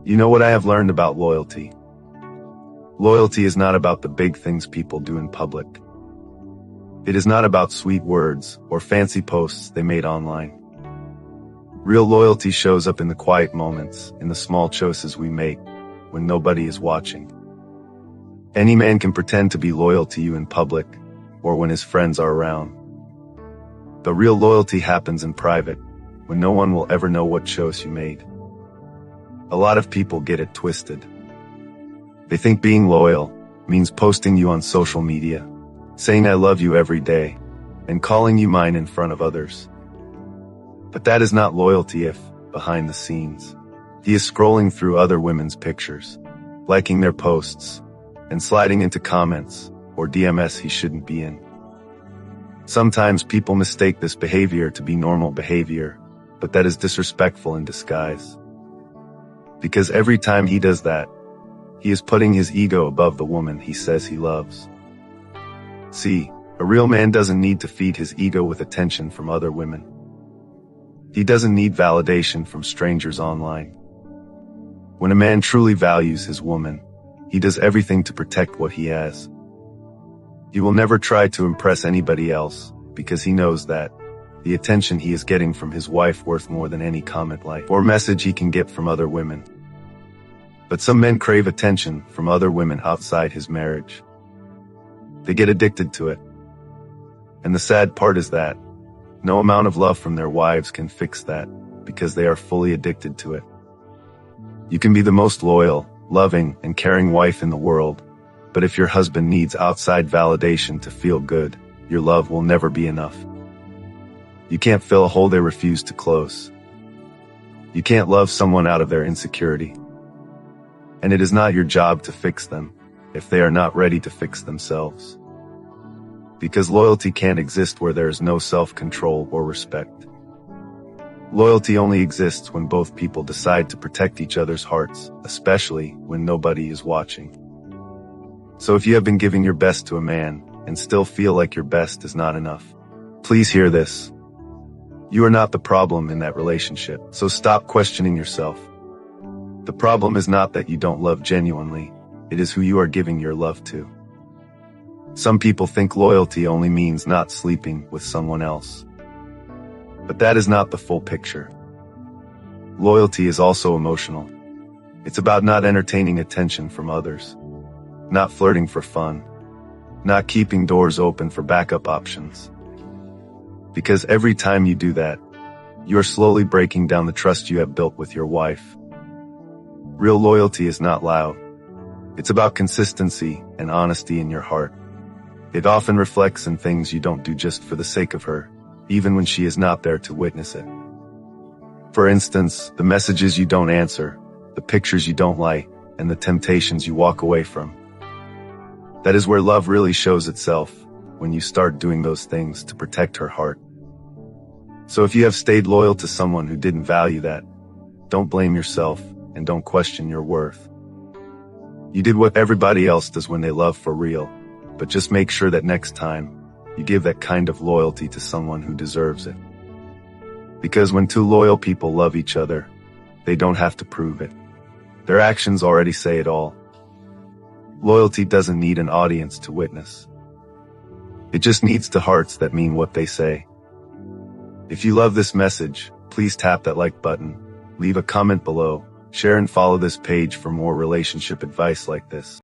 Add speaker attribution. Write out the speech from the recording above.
Speaker 1: You know what I have learned about loyalty? Loyalty is not about the big things people do in public. It is not about sweet words or fancy posts they made online. Real loyalty shows up in the quiet moments, in the small choices we make when nobody is watching. Any man can pretend to be loyal to you in public or when his friends are around. The real loyalty happens in private, when no one will ever know what choice you made. A lot of people get it twisted. They think being loyal means posting you on social media, saying I love you every day, and calling you mine in front of others. But that is not loyalty if, behind the scenes, he is scrolling through other women's pictures, liking their posts, and sliding into comments or DMs he shouldn't be in. Sometimes people mistake this behavior to be normal behavior, but that is disrespectful in disguise. Because every time he does that, he is putting his ego above the woman he says he loves. See, a real man doesn't need to feed his ego with attention from other women. He doesn't need validation from strangers online. When a man truly values his woman, he does everything to protect what he has. He will never try to impress anybody else, because he knows that the attention he is getting from his wife worth more than any comment, like, or message he can get from other women. But some men crave attention from other women outside his marriage. They get addicted to it. And the sad part is that no amount of love from their wives can fix that, because they are fully addicted to it. You can be the most loyal, loving, and caring wife in the world, but if your husband needs outside validation to feel good, your love will never be enough. You can't fill a hole they refuse to close. You can't love someone out of their insecurity. And it is not your job to fix them if they are not ready to fix themselves. Because loyalty can't exist where there is no self-control or respect. Loyalty only exists when both people decide to protect each other's hearts, especially when nobody is watching. So if you have been giving your best to a man and still feel like your best is not enough, please hear this. You are not the problem in that relationship, so stop questioning yourself. The problem is not that you don't love genuinely, it is who you are giving your love to. Some people think loyalty only means not sleeping with someone else. But that is not the full picture. Loyalty is also emotional. It's about not entertaining attention from others, not flirting for fun, not keeping doors open for backup options. Because every time you do that, you are slowly breaking down the trust you have built with your wife. Real loyalty is not loud. It's about consistency and honesty in your heart. It often reflects in things you don't do just for the sake of her, even when she is not there to witness it. For instance, the messages you don't answer, the pictures you don't like, and the temptations you walk away from. That is where love really shows itself, when you start doing those things to protect her heart. So if you have stayed loyal to someone who didn't value that, don't blame yourself and don't question your worth. You did what everybody else does when they love for real, but just make sure that next time, you give that kind of loyalty to someone who deserves it. Because when two loyal people love each other, they don't have to prove it. Their actions already say it all. Loyalty doesn't need an audience to witness. It just needs the hearts that mean what they say. If you love this message, please tap that like button, leave a comment below, share and follow this page for more relationship advice like this.